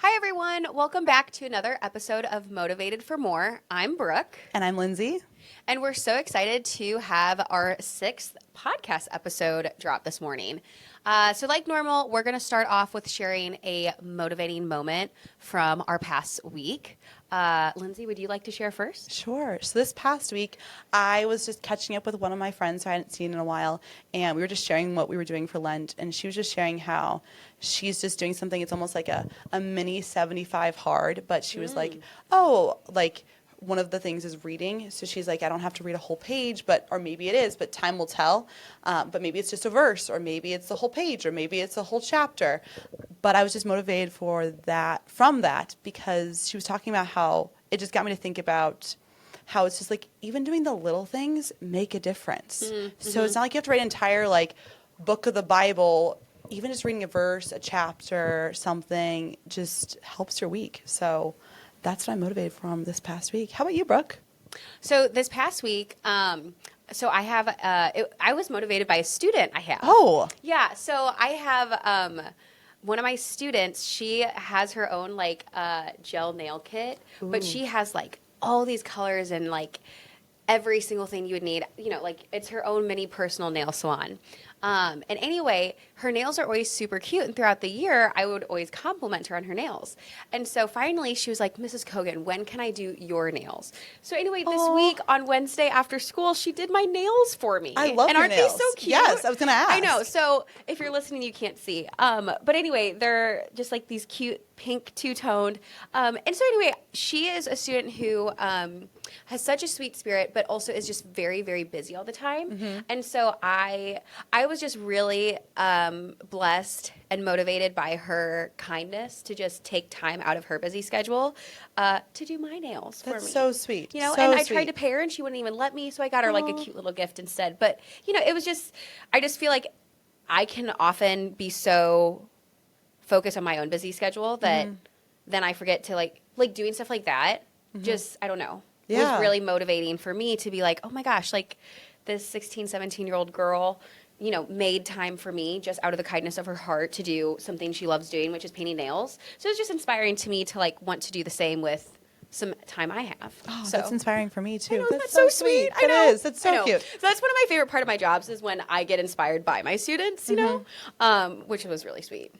Hi, everyone. Welcome back to another episode of Motivated for More. I'm Brooke. And I'm Lindsay. And we're so excited to have our sixth podcast episode drop this morning. So like normal, we're going to start off with sharing a motivating moment from our past week. Lindsay, would you like to share first? Sure. So this past week, I was just catching up with one of my friends who I hadn't seen in a while, and we were just sharing what we were doing for Lent, and she was just sharing how she's just doing something, it's almost like a mini 75 hard, but she was like, one of the things is reading. So she's like, I don't have to read a whole page, or maybe it is, but time will tell. But maybe it's just a verse, or maybe it's the whole page, or maybe it's a whole chapter. But I was just motivated from that, because she was talking about how it just got me to think about how it's just like even doing the little things make a difference. Mm-hmm. So it's not like you have to write an entire book of the Bible. Even just reading a verse, a chapter, something just helps your week. So that's what I'm motivated from this past week. How about you, Brooke? So this past week, so I have, I was motivated by a student I have. Oh. Yeah, so I have one of my students, she has her own gel nail kit, Ooh. But she has all these colors and every single thing you would need. It's her own mini personal nail salon. And anyway, her nails are always super cute. And throughout the year, I would always compliment her on her nails. And so finally, she was like, Mrs. Kogan, when can I do your nails? So anyway, this week on Wednesday after school, she did my nails for me. I love and your aren't nails. they so cute? Yes, I was going to ask. I know. So if you're listening, you can't see. But anyway, they're just these cute pink two-toned. And so anyway, she is a student who has such a sweet spirit, but also is just very, very busy all the time. Mm-hmm. And so I was just really blessed and motivated by her kindness to just take time out of her busy schedule to do my nails for me. That's so sweet. So and I tried to pay her and she wouldn't even let me, so I got her a cute little gift instead. But, it was just, I just feel like I can often be so focused on my own busy schedule that then I forget to doing stuff like that. Just, I don't know. Yeah. Was really motivating for me to be like, oh my gosh, this 16, 17-year-old girl, made time for me just out of the kindness of her heart to do something she loves doing, which is painting nails. So it's just inspiring to me to want to do the same with some time I have. Oh, so that's inspiring for me too. I know, that's so sweet. I know. It is. That's so cute. So that's one of my favorite part of my jobs is when I get inspired by my students, which was really sweet.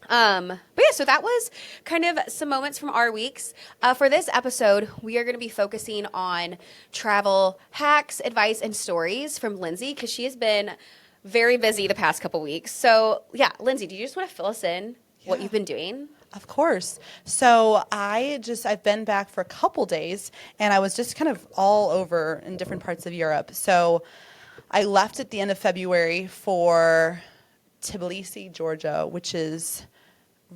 But yeah, so that was kind of some moments from our weeks. For this episode, we are going to be focusing on travel hacks, advice, and stories from Lindsay, because she has been very busy the past couple weeks. So yeah, Lindsay, do you just want to fill us in what you've been doing? Of course. So I've been back for a couple days, and I was just kind of all over in different parts of Europe. So I left at the end of February for Tbilisi, Georgia, which is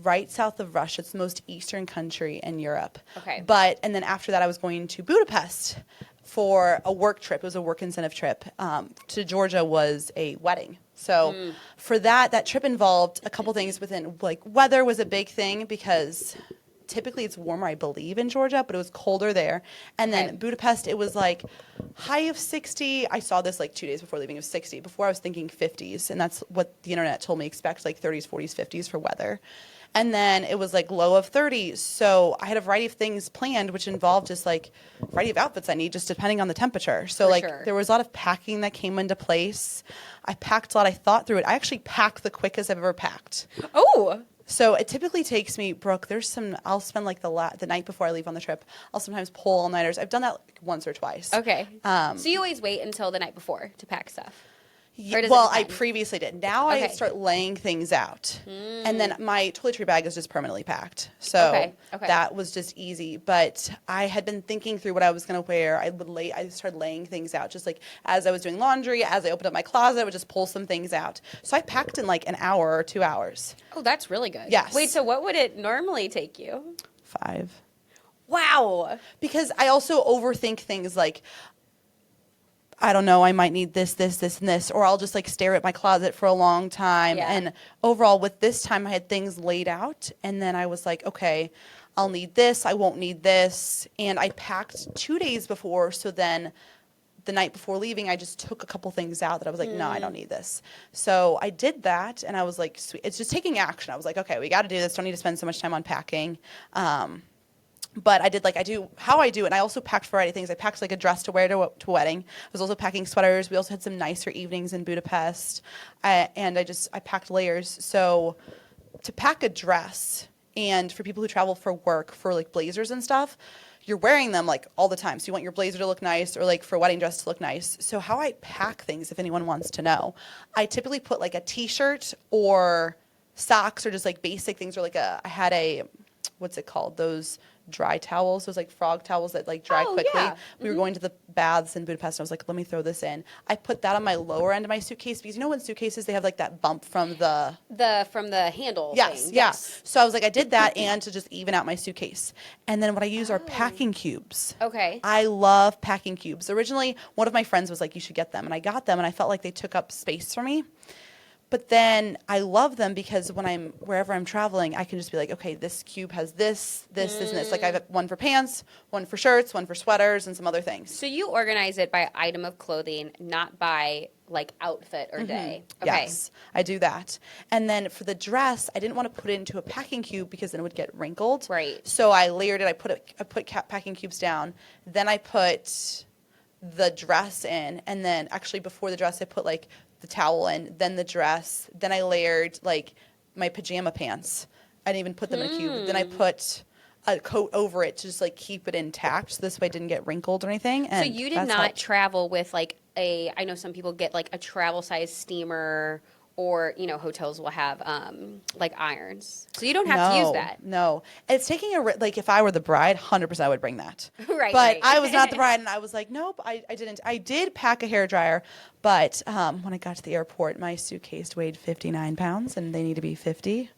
right south of Russia. It's the most eastern country in Europe. Okay. And then after that, I was going to Budapest for a work trip. It was a work incentive trip. To Georgia was a wedding. So for that trip involved a couple things within, weather was a big thing because typically it's warmer, I believe, in Georgia, but it was colder there. And then Budapest, it was high of 60. I saw this 2 days before leaving, it was 60. Before I was thinking 50s, and that's what the internet told me, expect 30s, 40s, 50s for weather. And then it was low of 30s. So I had a variety of things planned, which involved just a variety of outfits I need, just depending on the temperature. So there was a lot of packing that came into place. I packed a lot. I thought through it. I actually packed the quickest I've ever packed. Oh. So it typically takes me, Brooke, I'll spend the night before I leave on the trip, I'll sometimes pull all-nighters. I've done that once or twice. Okay. So you always wait until the night before to pack stuff? I previously did. Now I start laying things out. And then my toiletry bag is just permanently packed. So that was just easy. But I had been thinking through what I was going to wear. I started laying things out. Just as I was doing laundry, as I opened up my closet, I would just pull some things out. So I packed in an hour or 2 hours. Oh, that's really good. Yes. Wait, so what would it normally take you? 5. Wow. Because I also overthink things I don't know, I might need this, and this, or I'll just stare at my closet for a long time. Yeah. And overall, with this time, I had things laid out, and then I was okay, I'll need this, I won't need this. And I packed 2 days before, so then the night before leaving, I just took a couple things out that I was like, no, I don't need this. So I did that, and I was like, sweet. It's just taking action. I was like, okay, we got to do this. Don't need to spend so much time unpacking. But I did how I do it. And I also packed variety of things. I packed like a dress to wear to a wedding. I was also packing sweaters. We also had some nicer evenings in Budapest. And I packed layers. So to pack a dress, and for people who travel for work, for like blazers and stuff, you're wearing them like all the time. So you want your blazer to look nice, or like for a wedding dress to look nice. So how I pack things, if anyone wants to know, I typically put like a t-shirt or socks or just like basic things, or like I had what's it called? Those dry towels, those like frog towels that like dry quickly. Yeah. We were going to the baths in Budapest, and I was like, let me throw this in. I put that on my lower end of my suitcase, because you know when suitcases, they have like that bump from the handle yes, thing. Yes. So I was like, I did that, and to just even out my suitcase. And then what I use are packing cubes. Okay. I love packing cubes. Originally, one of my friends was like, you should get them. And I got them, and I felt like they took up space for me. But then I love them because wherever I'm traveling, I can just be like, okay, this cube has this, and this. Like I have one for pants, one for shirts, one for sweaters, and some other things. So you organize it by item of clothing, not by like outfit or day. Okay. Yes, I do that. And then for the dress, I didn't want to put it into a packing cube because then it would get wrinkled. Right. So I layered it. I put packing cubes down. Then I put the dress in, and then actually before the dress, I put like the towel in, then the dress, then I layered like my pajama pants. I didn't even put them in a cube. Then I put a coat over it to just like keep it intact, so this way it didn't get wrinkled or anything. And so you did not travel with like I know some people get like a travel size steamer, or hotels will have like irons, so you don't have to use that. No, it's taking like if I were the bride, 100% I would bring that. Right. But I was not the bride, and I was like, nope, I didn't. I did pack a hairdryer, but when I got to the airport, my suitcase weighed 59 pounds, and they need to be 50.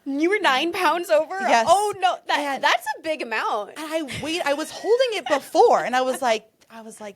You were 9 pounds over? Yes. Oh no, that's a big amount. And I was holding it before, and I was like,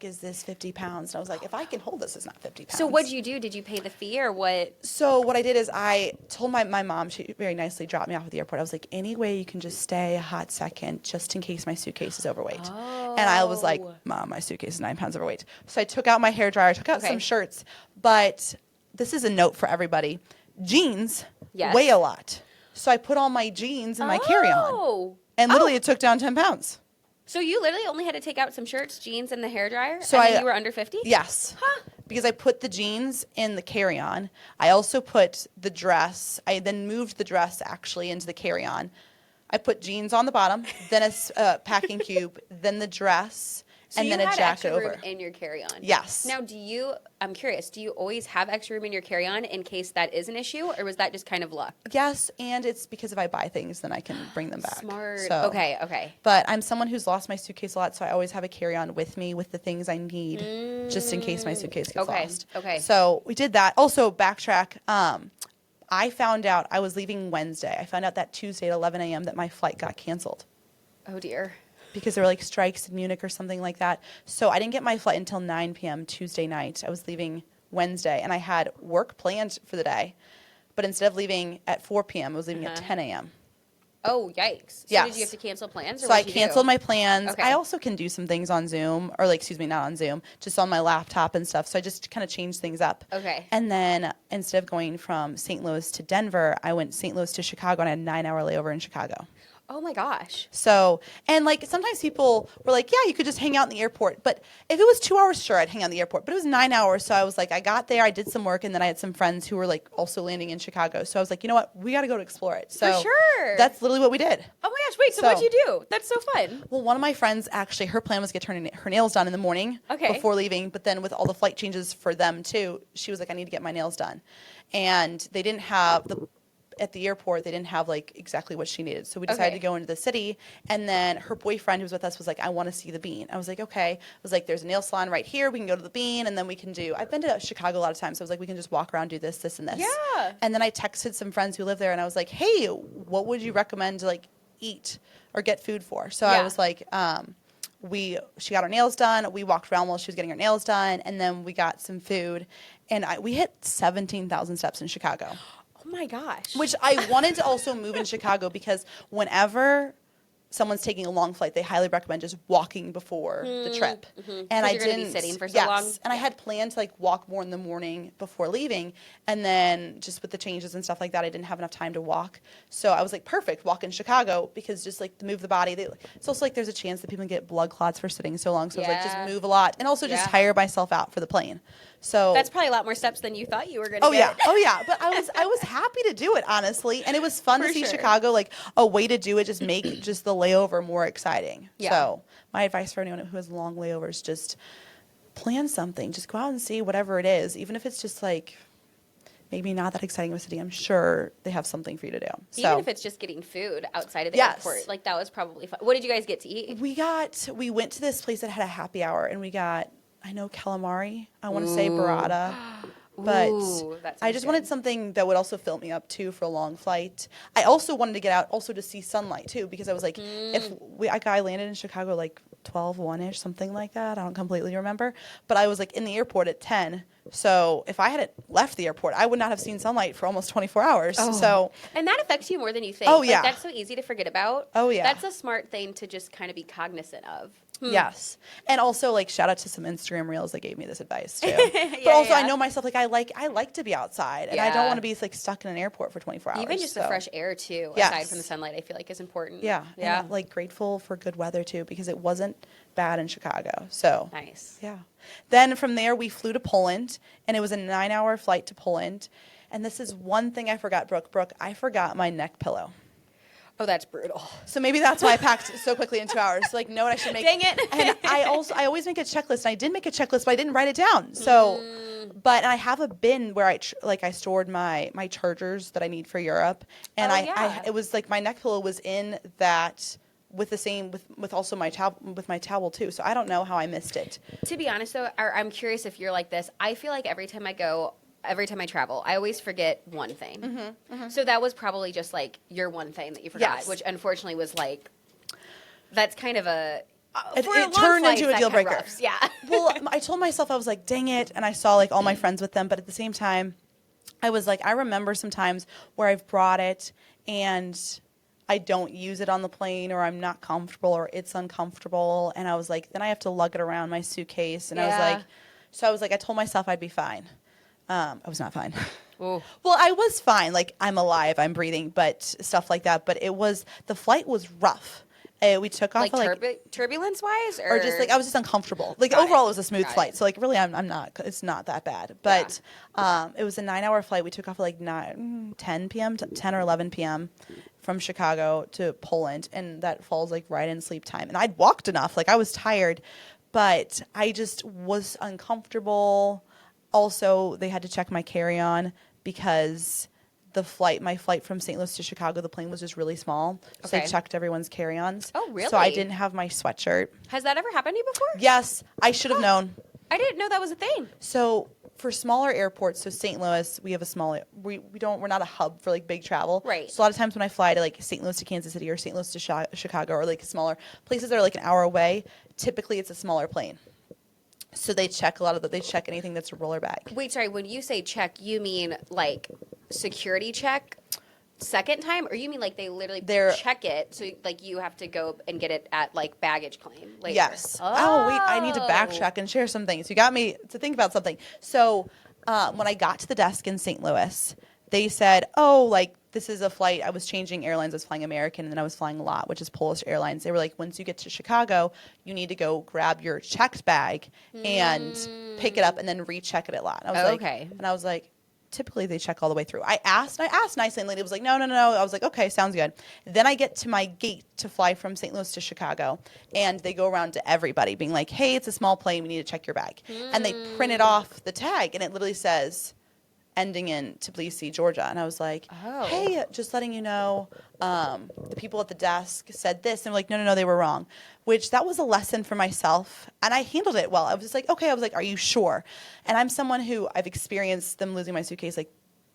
is this 50 pounds? And I was like, if I can hold this, it's not 50 pounds. So what'd you do? Did you pay the fee or what? So what I did is I told my mom, she very nicely dropped me off at the airport. I was like, any way you can just stay a hot second, just in case my suitcase is overweight. Oh. And I was like, Mom, my suitcase is 9 pounds overweight. So I took out my hairdryer, took out some shirts. But this is a note for everybody. Jeans weigh a lot. So I put all my jeans in my carry-on. And literally it took down 10 pounds. So you literally only had to take out some shirts, jeans, and the hairdryer, so and then you were under 50? Yes. Huh. Because I put the jeans in the carry-on. I also put the dress. I then moved the dress actually into the carry-on. I put jeans on the bottom, then a packing cube, then the dress, and then a jacket over. So you had extra room in your carry-on? Yes. Now, I'm curious, do you always have extra room in your carry-on in case that is an issue, or was that just kind of luck? Yes, and it's because if I buy things, then I can bring them back. Smart. So, okay. But I'm someone who's lost my suitcase a lot, so I always have a carry-on with me with the things I need, just in case my suitcase gets lost. Okay. So we did that. Also, backtrack. I found out I was leaving Wednesday. I found out that Tuesday at 11 a.m. that my flight got canceled. Oh, dear. Because there were like strikes in Munich or something like that. So I didn't get my flight until 9 p.m. Tuesday night. I was leaving Wednesday, and I had work planned for the day. But instead of leaving at 4 p.m., I was leaving at 10 a.m. Oh, yikes. So yes. Did you have to cancel plans? Or so I canceled my plans. Okay. I also can do some things on Zoom, or like, excuse me, not on Zoom, just on my laptop and stuff. So I just kind of changed things up. Okay. And then instead of going from St. Louis to Denver, I went St. Louis to Chicago, and I had a 9-hour layover in Chicago. Oh my gosh. So, and like sometimes people were like, yeah, you could just hang out in the airport. But if it was 2 hours, sure, I'd hang out in the airport. But it was 9 hours. So I was like, I got there, I did some work, and then I had some friends who were like also landing in Chicago. So I was like, you know what? We got to go to explore it. So for sure. That's literally what we did. Oh my gosh. Wait, so what'd you do? That's so fun. Well, one of my friends, actually, her plan was to get her nails done in the morning before leaving. But then with all the flight changes for them too, she was like, I need to get my nails done. And they didn't have at the airport, they didn't have like exactly what she needed. So we decided to go into the city, and then her boyfriend who was with us was like, I want to see the Bean. I was like, okay. I was like, there's a nail salon right here. We can go to the Bean, and then we can I've been to Chicago a lot of times. So I was like, we can just walk around, do this, this, and this. Yeah. And then I texted some friends who live there, and I was like, hey, what would you recommend to like eat or get food for? So I was like, she got her nails done. We walked around while she was getting her nails done, and then we got some food, and we hit 17,000 steps in Chicago. Oh my gosh. Which I wanted to also move in Chicago because whenever someone's taking a long flight, they highly recommend just walking before the trip. And I you're gonna be didn't sitting for so long. And I had planned to like walk more in the morning before leaving, and then just with the changes and stuff like that, I didn't have enough time to walk. So I was like, perfect, walk in Chicago, because just like to move the body. It's also like there's a chance that people can get blood clots for sitting so long. So I was like, just move a lot, and also just tire myself out for the plane. So That's probably a lot more steps than you thought you were going to get. Oh yeah. But I was happy to do it, honestly, and it was fun to see Chicago, like a way to do it, just make just the layover more exciting. Yeah. So my advice for anyone who has long layovers, just plan something. Just go out and see whatever it is, even if it's just like maybe not that exciting of a city. I'm sure they have something for you to do. Even if it's just getting food outside of the airport, like that was probably fun. What did you guys get to eat? We went to this place that had a happy hour, and we got, I know, calamari. I want to say burrata. But I just wanted something that would also fill me up too for a long flight. I also wanted to get out also to see sunlight too, because I was like, I landed in Chicago like 1:ish, something like that. I don't completely remember. But I was like in the airport at 10. So if I hadn't left the airport, I would not have seen sunlight for almost 24 hours. So and that affects you more than you think. Oh, yeah. That's so easy to forget about. Oh, yeah. That's a smart thing to just kind of be cognizant of. Yes. And also, like, shout out to some Instagram reels that gave me this advice, too. But also, I know myself, like, I like to be outside, and I don't want to be, like, stuck in an airport for 24 hours. Even just the fresh air, too, aside from the sunlight, I feel like is important. Yeah. Yeah. And, like, grateful for good weather, too, because it wasn't bad in Chicago. So. Nice. Yeah. Then from there, we flew to Poland, and it was a 9-hour flight to Poland. And this is one thing I forgot, Brooke. Brooke, I forgot my neck pillow. Oh, that's brutal. So maybe that's why I packed so quickly in 2 hours. Like, know what I should make. Dang it. And I always make a checklist. And I did make a checklist, but I didn't write it down. So, but I have a bin where I stored my chargers that I need for Europe. And it was like my neck pillow was in that with the same, with also my towel too. So I don't know how I missed it. To be honest though, I'm curious if you're like this. I feel like every time I travel, I always forget one thing. So that was probably just like your one thing that you forgot, which unfortunately was like, that's kind of it turned into a deal breaker. Yeah. Well, I told myself, I was like, dang it. And I saw like all my friends with them. But at the same time, I was like, I remember some times where I've brought it and I don't use it on the plane, or I'm not comfortable, or it's uncomfortable. And I was like, then I have to lug it around my suitcase. And I was like, I told myself I'd be fine. I was not fine. Ooh. Well, I was fine. Like, I'm alive, I'm breathing, but stuff like that. But the flight was rough. We took off like turbulence wise, or just like I was just uncomfortable. Like overall, it was a smooth flight. So like really, I'm not. It's not that bad. But it was a 9-hour flight. We took off at like 10 p.m. 10 or 11 p.m. from Chicago to Poland, and that falls like right in sleep time. And I'd walked enough. Like I was tired, but I just was uncomfortable. Also, they had to check my carry-on because my flight from St. Louis to Chicago, the plane was just really small. So they checked everyone's carry-ons. Oh, really? So I didn't have my sweatshirt. Has that ever happened to you before? Yes, I should have known. I didn't know that was a thing. So for smaller airports, so St. Louis, we have a small, we're not a hub for like big travel. Right. So a lot of times when I fly to like St. Louis to Kansas City or St. Louis to Chicago or like smaller places that are like an hour away, typically it's a smaller plane. So they check they check anything that's a roller bag. Wait, sorry, when you say check, you mean like security check second time, or you mean like they literally check it, so like you have to go and get it at like baggage claim later? Yes. Oh, wait, I need to backtrack and share some things. You got me to think about something. So when I got to the desk in St. Louis, they said, oh, like, this is a flight. I was changing airlines. I was flying American, and then I was flying LOT, which is Polish Airlines. They were like, once you get to Chicago, you need to go grab your checked bag and pick it up and then recheck it at LOT. And I was okay. And I was like, typically they check all the way through. I asked nicely, and the lady was like, no. I was like, okay, sounds good. Then I get to my gate to fly from St. Louis to Chicago, and they go around to everybody being like, hey, it's a small plane. We need to check your bag. And they printed off the tag, and it literally says, ending in Tbilisi, Georgia. And I was like, hey, just letting you know, the people at the desk said this. And I'm like, no, they were wrong. Which that was a lesson for myself. And I handled it well. I was just like, okay. I was like, are you sure? And I'm someone who I've experienced them losing my suitcase like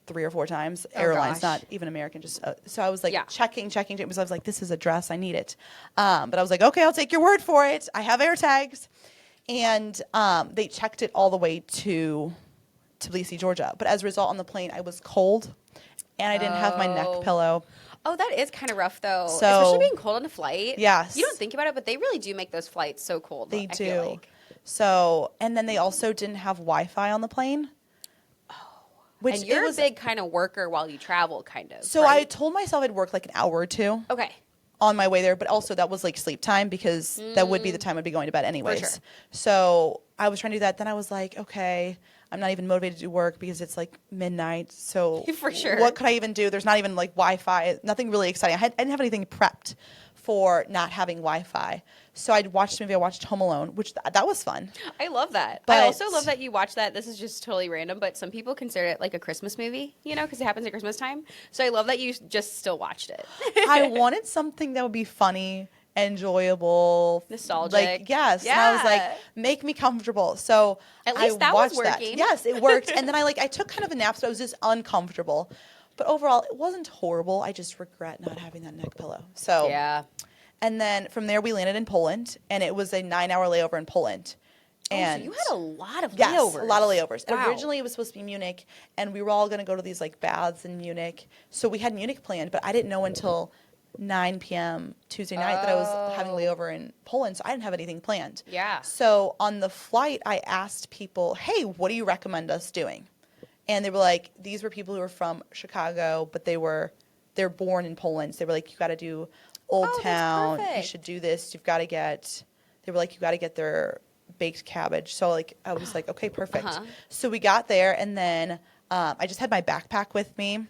3 or 4 times. Airlines, not even American. Just so I was like checking. Because I was like, this is a dress. I need it. But I was like, okay, I'll take your word for it. I have air tags. And they checked it all the way to Tbilisi, Georgia. But as a result, on the plane, I was cold, and I didn't have my neck pillow. Oh, that is kind of rough though. So- Especially being cold on a flight. Yes. You don't think about it, but they really do make those flights so cold. They I feel do. like. So, and then they also didn't have Wi-Fi on the plane. Which And you're it was, a big kind of worker while you travel, kind of. so I right? told myself I'd work like an hour or two Okay. on my way there, but also that was like sleep time because that would be the time I'd be going to bed anyways. sure. So I was trying to do that. Then I was like, okay, I'm not even motivated to do work because it's like midnight. So For sure. what could I even do? There's not even like Wi-Fi, nothing really exciting. I didn't have anything prepped for not having Wi-Fi. So I watched a movie. I watched Home Alone, which that was fun. I love that. But- I also love that you watch that. This is just totally random, but some people consider it like a Christmas movie, you know, because it happens at Christmas time. So I love that you just still watched it. I wanted something that would be funny, enjoyable, Nostalgic. Like, yes. And I was like, Yeah. make me comfortable. So At least I that was watched working. Yes, it worked. And then I took kind of a nap, so I was just uncomfortable. But overall, it wasn't horrible. I just regret not having that neck pillow. So Yeah. And then from there, we landed in Poland, and it was a 9-hour layover in Poland. And so you had a lot of yes, layovers. a lot of layovers. And Wow. originally it was supposed to be Munich, and we were all going to go to these like baths in Munich. So we had Munich planned, but I didn't know until 9 p.m. Tuesday night that I was having a layover in Poland, so I didn't have anything planned. Yeah. So on the flight, I asked people, hey, what do you recommend us doing? And they were like, these were people who were from Chicago, but they're born in Poland. So they were like, you got to do Old Oh, that's Town. You perfect. should do this. You've got to get, they were like, you got to get their baked cabbage. So like, I was like, okay, perfect. So we got there, and then I just had my backpack with me,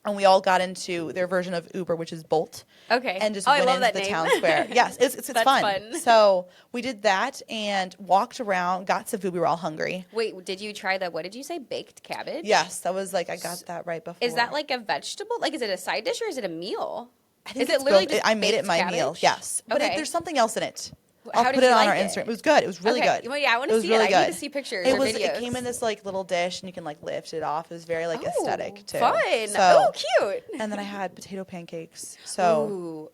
and we all got into their version of Uber, which is Bolt. Okay. And just Oh, I went love into that the name. town square. Yes, it's That's fun. fun. So we did that and walked around, got some food. We were all hungry. Wait, did you try what did you say? Baked cabbage? Yes, that was like, I got that right before. Is that like a vegetable? Like, is it a side dish or is it a meal? I think is it it's literally both. just I made it baked my cabbage? meal. Yes, but Okay. there's something else in it. How I'll did put it you on like our it? Instagram. It was good. It was really Okay. good. Well, yeah, I wanna was see it. really I need good. to see pictures It or was. It videos. came in this like little dish, and you can like lift it off. It was very like aesthetic too. Fun. So, Oh, cute. and then I had potato pancakes. So,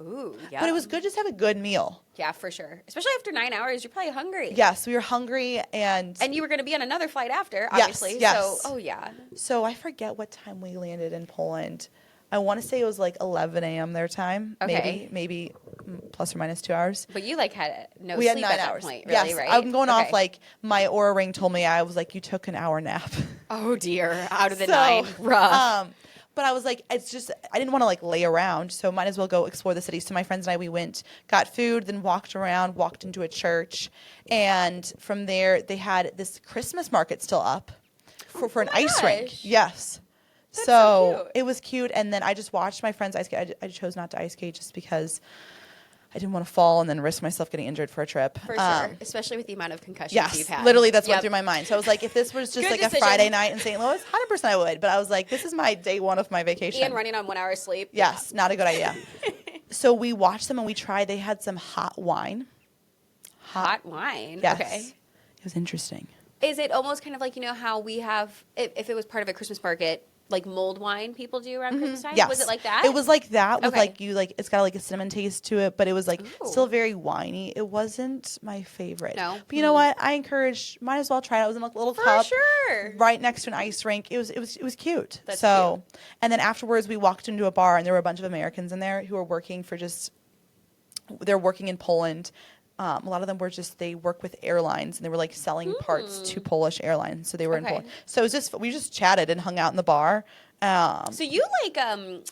Yeah. but it was good just to have a good meal. Yeah, for sure. Especially after 9 hours, you're probably hungry. Yes, we were hungry, and And you were going to be on another flight after, obviously. yes. So, yeah. so I forget what time we landed in Poland. I want to say it was like 11 a.m. their time. Okay. Maybe plus or minus 2 hours. But you like had no We sleep had 9 at that hours. point, really, Yes, right? I'm going off Okay. like my Aura ring told me. I was like, you took an hour nap. Oh, dear. Out of the So, 9. Rough. But I was like, it's just, I didn't want to like lay around, so might as well go explore the city. So my friends and I, we went, got food, then walked around, walked into a church, and from there they had this Christmas market still up for an ice rink. gosh. Yes. That's So so cute. it was cute, and then I just watched my friends ice skate. I chose not to ice skate just because I didn't want to fall and then risk myself getting injured for a trip. For sure. Especially with the amount of concussions Yes, you've had. literally that's went Yep. through my mind. So I was like, if this was just Good like decision. a Friday night in St. Louis, 100% I would. But I was like, this is my day one of my vacation. And running on 1 hour sleep. Yes, not a good idea. So we watched them and we tried. They had some hot wine. Hot wine. Yes. Okay. It was interesting. Is it almost kind of like, you know, how we have, if it was part of a Christmas market, like mulled wine people do around Christmas time? Yes. Was it like that? It was like that with Okay. it's got like a cinnamon taste to it, but it was like Ooh. still very winey. It wasn't my favorite. No? But you know what? I encourage, might as well try it. It was in a little For cup. sure. Right next to an ice rink. It was cute. That's so, and then afterwards we walked into a bar and there were a bunch of Americans in there who were working for they're working in Poland. A lot of them were they work with airlines and they were like selling parts to Polish airlines. So they were in Okay. Poland. So it was we just chatted and hung out in the bar. So you like,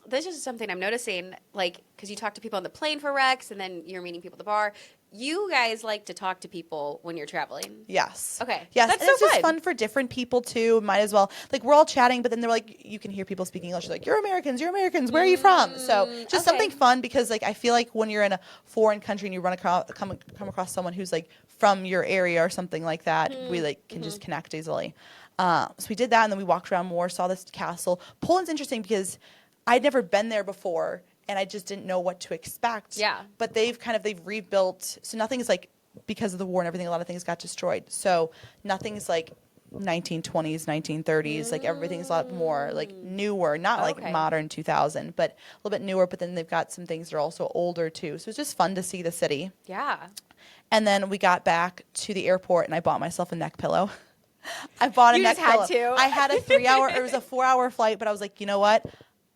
this is something I'm noticing, like, because you talk to people on the plane for Rex and then you're meeting people at the bar. You guys like to talk to people when you're traveling. Yes. Okay. Yes. That's and so it's just good. fun for different people too. Might as well. Like we're all chatting, but then they're like, you can hear people speaking English. Like, you're Americans. Where are you from? So just okay. something fun because like I feel like when you're in a foreign country and you come across someone who's like from your area or something like that, we like can just connect easily. So we did that and then we walked around more, saw this castle. Poland's interesting because I'd never been there before and I just didn't know what to expect. Yeah. But they've rebuilt, so nothing is like, because of the war and everything, a lot of things got destroyed. So nothing's like 1920s, 1930s. Like everything's a lot more like newer, not like Okay. modern 2000, but a little bit newer. But then they've got some things that are also older too. So it's just fun to see the city. Yeah. And then we got back to the airport and I bought myself a neck pillow. I bought a You neck just had pillow. to. I had a 3 hour, it was a 4 hour flight, but I was like, you know what?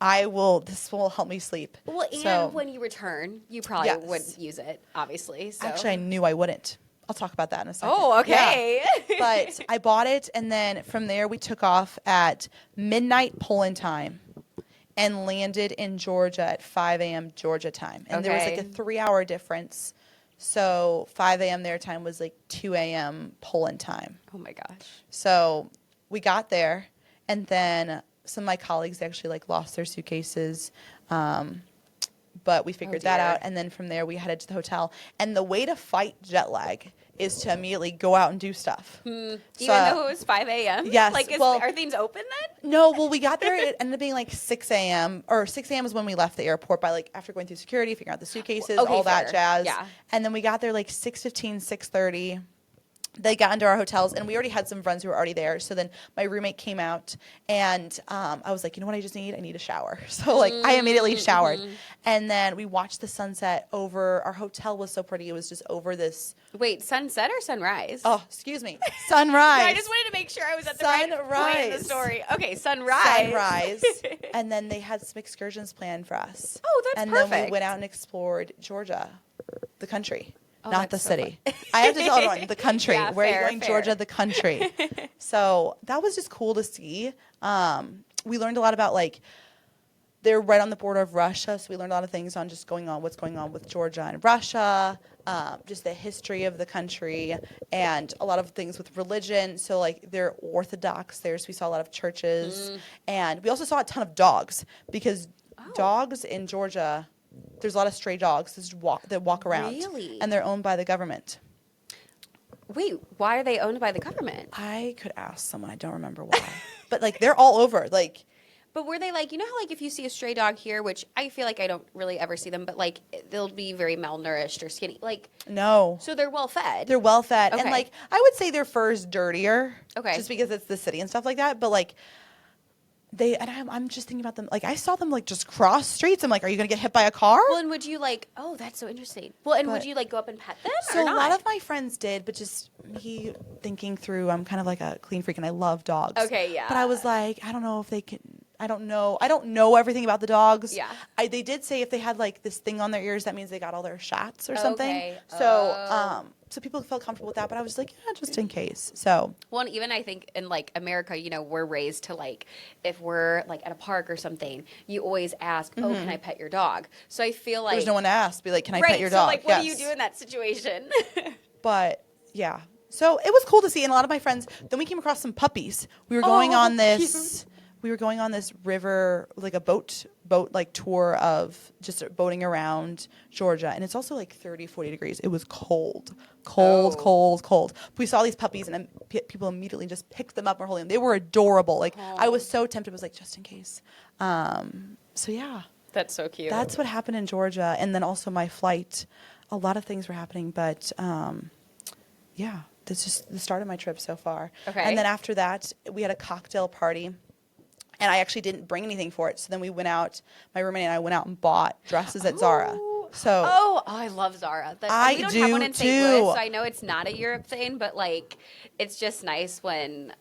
This will help me sleep. Well, and So, when you return, you probably Yes. wouldn't use it, obviously. So. actually, I knew I wouldn't. I'll talk about that in a second. Oh, okay. Yeah. But I bought it, and then from there we took off at midnight Poland time and landed in Georgia at 5 a.m. Georgia time. And there was like a Okay. 3-hour difference. So 5 a.m. their time was like 2 a.m. Poland time. Oh my gosh. So we got there, and then some of my colleagues actually like lost their suitcases. But we figured that dear. out, and then from there we headed to the hotel. And the way to fight jet lag is to immediately go out and do stuff. Even though it was 5 a.m.? Yes, Like, well- are things open then? No, well, we got there. It ended up being like 6 a.m. or 6 a.m. is when we left the airport. By like after going through security, figuring out the suitcases, Okay, all that fair. jazz. Yeah. And then we got there like 6:15, 6:30. They got into our hotels, and we already had some friends who were already there. So then my roommate came out, and I was like, you know what I just need? I need a shower. So like I immediately showered, and then we watched the sunset over. Our hotel was so pretty. It was just over this. Wait, sunset or sunrise? Oh, excuse me, sunrise. I just wanted to make sure I was at the right point in the Sunrise. story. Okay, sunrise. Sunrise. And then they had some excursions planned for us. Oh, that's and then we perfect. went out and explored Georgia, the country, Oh, not the that's so city. I have to tell everyone, the country. Yeah, Where are fair, you going, fair. Georgia, the country. So that was just cool to see. We learned a lot about like, they're right on the border of Russia, so we learned a lot of things on just what's going on with Georgia and Russia, just the history of the country, and a lot of things with religion. So like they're Orthodox there, so we saw a lot of churches, and we also saw a ton of dogs because dogs in Georgia, there's a lot of stray dogs that walk around, Really? and they're owned by the government. Wait, why are they owned by the government? I could ask someone, I don't remember why, but like they're all over, like. But were they like, you know how like if you see a stray dog here, which I feel like I don't really ever see them, but like they'll be very malnourished or skinny. Like, No. so they're well fed. They're well fed. And Okay. like I would say their fur's dirtier. Okay. Just because it's the city and stuff like that. But like I'm just thinking about them. Like I saw them like just cross streets. I'm like, are you gonna get hit by a car? Well, and would you like, oh, that's so interesting. Well, and would But- you like go up and pet them So or a not? lot of my friends did, but just me thinking through, I'm kind of like a clean freak and I love dogs. Okay, yeah. But I was like, I don't know if they can. I don't know everything about the dogs. Yeah. They did say if they had like this thing on their ears, that means they got all their shots or something. Okay. So, Oh. so people felt comfortable with that, but I was like, yeah, just in case. So, Well, and even I think in like America, you know, we're raised to like, if we're like at a park or something, you always ask, oh, can I pet your dog? So I feel like there's no one to ask. Be like, can I right. pet your So dog? like, what do you Yes. do in that situation? But yeah, so it was cool to see, and a lot of my friends. Then we came across some puppies. We were going on this. We were going on this river, like a boat like tour of just boating around Georgia, and it's also like 30, 40 degrees. It was cold. But we saw these puppies, and people immediately just picked them up and were holding them. They were adorable. Like I was so tempted. I was like, just in case. So yeah. That's so cute. That's what happened in Georgia. And then also my flight, a lot of things were happening. But yeah, that's just the start of my trip so far. Okay. And then after that, we had a cocktail party. And I actually didn't bring anything for it. So then we went out, my roommate and I went out and bought dresses at Zara. So Oh, I love Zara. I we don't do have one in St. too. Louis, so I know it's not a Europe thing, but like, it's just nice when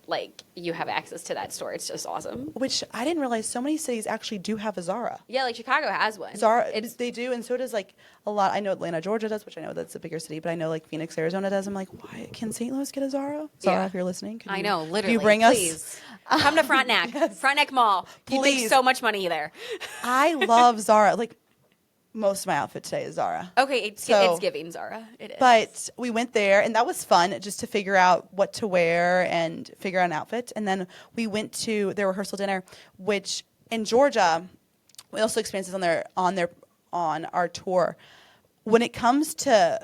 like you have access to that store. It's just awesome. which I didn't realize so many cities actually do have a Zara. Yeah, like Chicago has one. Zara, It's they do, and so does like a lot. I know Atlanta, Georgia does, which I know that's a bigger city, but I know like Phoenix, Arizona does. I'm like, why can St. Louis get a Zara? Zara, Yeah. if you're listening, can I you- know, can literally. you bring Please. us? Come to Frontenac. Frontenac Mall. You make Please. so much money there. I love Zara. Like most of my outfit today is Zara. Okay, it's So- giving Zara. It is. But we went there, and that was fun just to figure out what to wear and figure out an outfit. And then we went to their rehearsal dinner, which in Georgia, we also experienced this on our tour. When it comes to,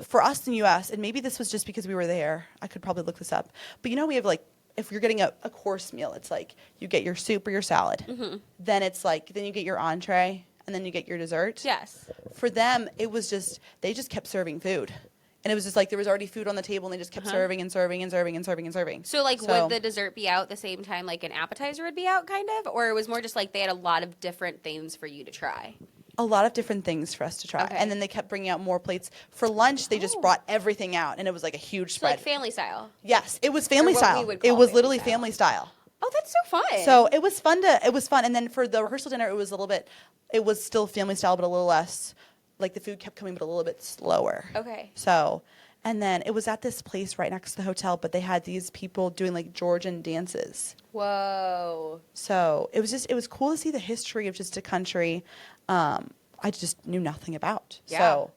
for us in the U.S., and maybe this was just because we were there, I could probably look this up. But we have like, if you're getting a course meal, it's like you get your soup or your salad. Then it's like, then you get your entree, and then you get your dessert. yes. For them, it was just, they just kept serving food. And it was just like there was already food on the table, and they just kept serving and serving and serving and serving and serving. So, like, would the dessert be out the same time like an appetizer would be out, kind of? Or it was more just like they had a lot of different things for you to try? A lot of different things for us to try. Okay. And then they kept bringing out more plates. For lunch, they just brought everything out, and it was like a huge So, spread. like, family style. Yes, it was family Or what style. we would It call was family literally style. family style. Oh, that's so fun. So it was fun. And then for the rehearsal dinner, it was still family style, but a little less, like the food kept coming, but a little bit slower. Okay. So, and then it was at this place right next to the hotel, but they had these people doing like Georgian dances. Whoa. So it was cool to see the history of just a country I just knew nothing about. Yeah. So,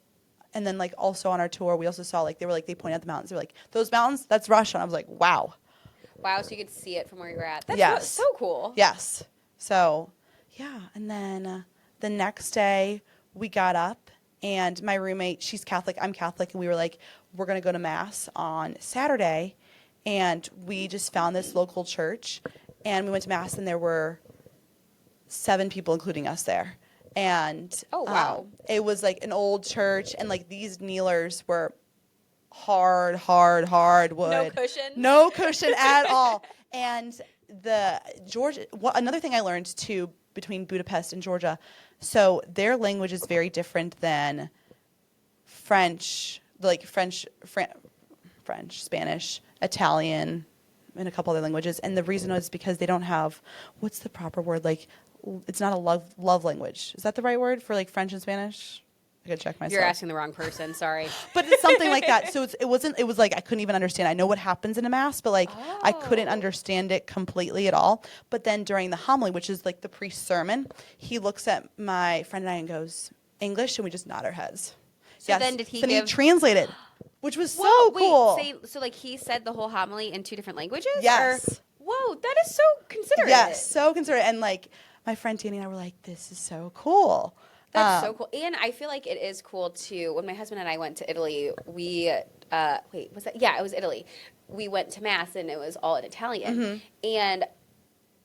and then like also on our tour, we also saw they pointed out the mountains. They were like, those mountains, that's Russia. And I was like, wow. Wow, so you could see it from where you were at. That's Yes. so cool. Yes. So, yeah. And then the next day we got up and my roommate, she's Catholic, I'm Catholic, and we were like, we're going to go to Mass on Saturday. And we just found this local church and we went to Mass and there were 7 people, including us there. And oh, wow. It was like an old church and like these kneelers were hard wood. No cushion at all. And another thing I learned too between Budapest and Georgia, so their language is very different than French, Spanish, Italian, and a couple other languages. And the reason was because they don't have, what's the proper word? Like, it's not a love language. Is that the right word for like French and Spanish? I gotta check myself. You're asking the wrong person. Sorry. But it's something like that. So it was like I couldn't even understand. I know what happens in a Mass, but like I couldn't understand it completely at all. But then during the homily, which is like the priest's sermon, he looks at my friend and I and goes, English, and we just nod our heads. So then did he he translated, which was so cool. So like he said the whole homily in 2 different languages? Yes. Whoa, that is so considerate. Yes, so considerate. And like my friend Danny and I were like, this is so cool. That's so cool. And I feel like it is cool too. When my husband and I went to Italy, we was that? Yeah, it was Italy. We went to Mass and it was all in Italian. Mm-hmm. And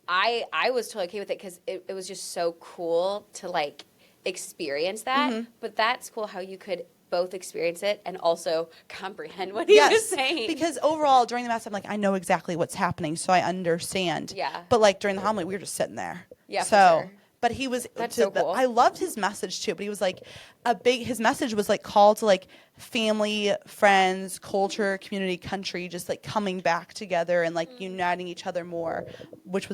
I was totally okay with it because it was just so cool to like experience that. Mm-hmm. But that's cool how you could both experience it and also comprehend what he was saying. Because overall during the Mass, I'm like, I know exactly what's happening, so I understand. Yeah. But like during the homily, we were just sitting there. Yeah, so, for sure. But he was. That's so cool. I loved his message too. But he was like his message was like call to like family, friends, culture, community, country, just like coming back together and like uniting each other more, which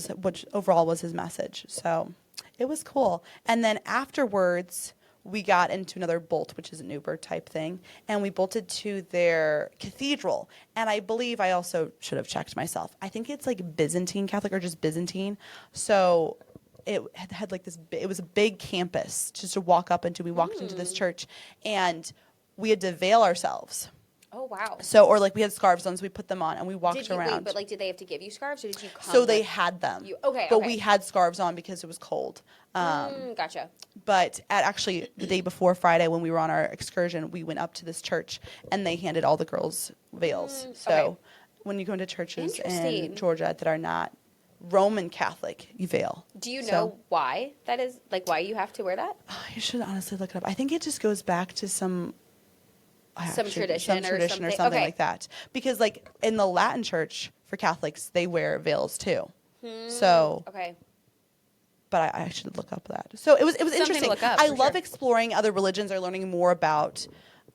overall was his message. So it was cool. And then afterwards, we got into another bolt, which is an Uber type thing, and we bolted to their cathedral. And I believe I also should have checked myself. I think it's like Byzantine Catholic or just Byzantine. So it had like it was a big campus just to walk up into. We walked into this church and we had to veil ourselves. Oh, wow. So, or like we had scarves on, so we put them on and we walked around. Wait, but like, did they have to give you scarves or did you come? So they had them. But we had scarves on because it was cold. Gotcha. But actually the day before Friday when we were on our excursion, we went up to this church and they handed all the girls veils. So when you go into churches in Georgia that are not Roman Catholic, you veil. Do you know why that is? Like why you have to wear that? You should honestly look it up. I think it just goes back to some tradition or something like that. Because like in the Latin church for Catholics, they wear veils too. So but I should look up that. So it was interesting. To look up, I love exploring other religions or learning more about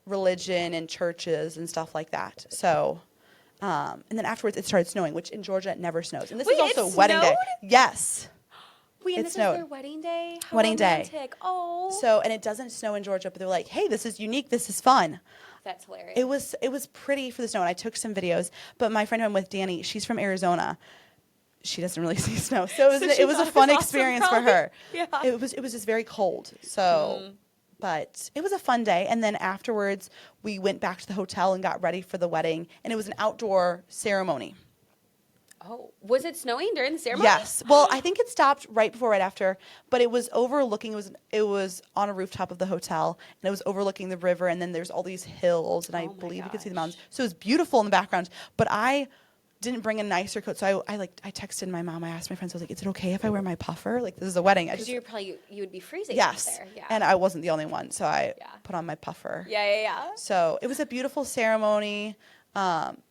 religion and churches and stuff like that. So and then afterwards it started snowing, which in Georgia it never snows. And this is also wedding day. Yes. Wait, and this is their wedding day? How wedding romantic. day. Oh. So, and it doesn't snow in Georgia, but they're like, hey, this is unique. This is fun. That's hilarious. It was pretty for the snow, and I took some videos. But my friend who I'm with, Danny, she's from Arizona. She doesn't really see snow, so it was a fun experience for her. Yeah. It was just very cold. So, but it was a fun day. And then afterwards, we went back to the hotel and got ready for the wedding, and it was an outdoor ceremony. Oh, was it snowing during the ceremony? Yes. Well, I think it stopped right before, right after, but it was overlooking. It was on a rooftop of the hotel, and it was overlooking the river. And then there's all these hills, and I believe you could see the mountains. So it was beautiful in the background. But I didn't bring a nicer coat, so I texted my mom. I asked my friends. I was like, "Is it okay if I wear my puffer? Like this is a wedding." Because you would be freezing. Yes. There. Yeah. And I wasn't the only one, so I put on my puffer. Yeah. So it was a beautiful ceremony.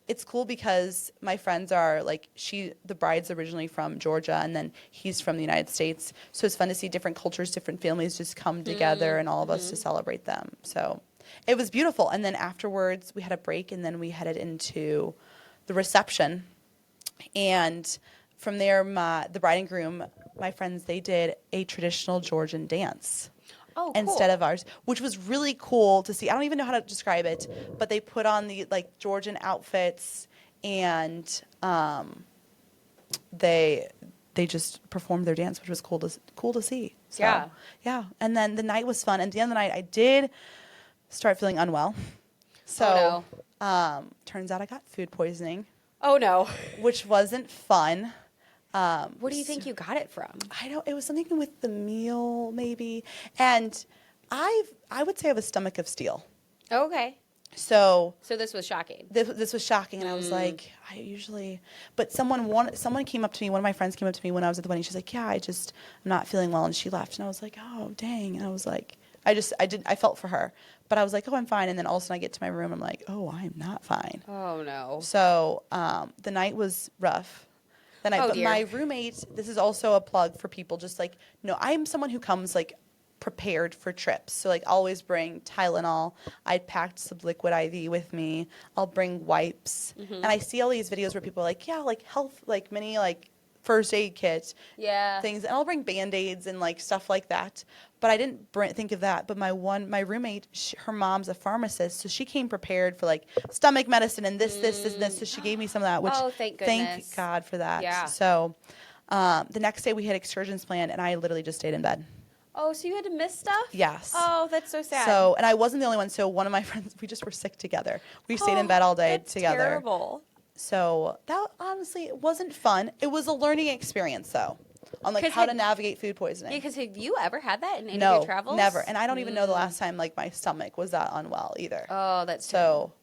It's cool because my friends are like the bride's originally from Georgia and then he's from the United States. So it's fun to see different cultures, different families just come together and all of us to celebrate them. So it was beautiful. And then afterwards we had a break and then we headed into the reception. And from there, the bride and groom, my friends, they did a traditional Georgian dance. Oh, cool. Instead of ours, which was really cool to see. I don't even know how to describe it, but they put on the like Georgian outfits and they just performed their dance, which was cool to see. So, Yeah. yeah. And then the night was fun. And at the end of the night, I did start feeling unwell. So, turns out I got food poisoning. Oh no. Which wasn't fun. Where do you think you got it from? It was something with the meal maybe. And I would say I have a stomach of steel. Okay. So this was shocking. this was shocking, and I was like, but someone came up to me, one of my friends came up to me when I was at the wedding. She's like, yeah, I'm not feeling well, and she left, and I was like, oh dang, and I was like, I felt for her, but I was like, oh, I'm fine, and then all of a sudden I get to my room, I'm like, oh, I'm not fine. Oh no. So the night was rough. But my roommate, this is also a plug for people, just like, no, I'm someone who comes like prepared for trips. So like always bring Tylenol. I packed some liquid IV with me. I'll bring wipes. Mm-hmm. And I see all these videos where people are like, yeah, like health, like mini like first aid kit. Yeah. Things. And I'll bring Band-Aids and like stuff like that. But I didn't think of that. But my roommate, her mom's a pharmacist. So she came prepared for like stomach medicine and this. So she gave me some of that, which thank goodness. Thank God for that. Yeah. So the next day we had excursions planned and I literally just stayed in bed. Oh, so you had to miss stuff? Yes. Oh, that's so sad. So, and I wasn't the only one. So one of my friends, we just were sick together. We stayed in bed all day together. Terrible. So that honestly, it wasn't fun. It was a learning experience though, on like how to navigate food poisoning. Because have you ever had that in any No, of your travels? never. And I don't even know the last time like my stomach was that unwell either. Oh, that's so.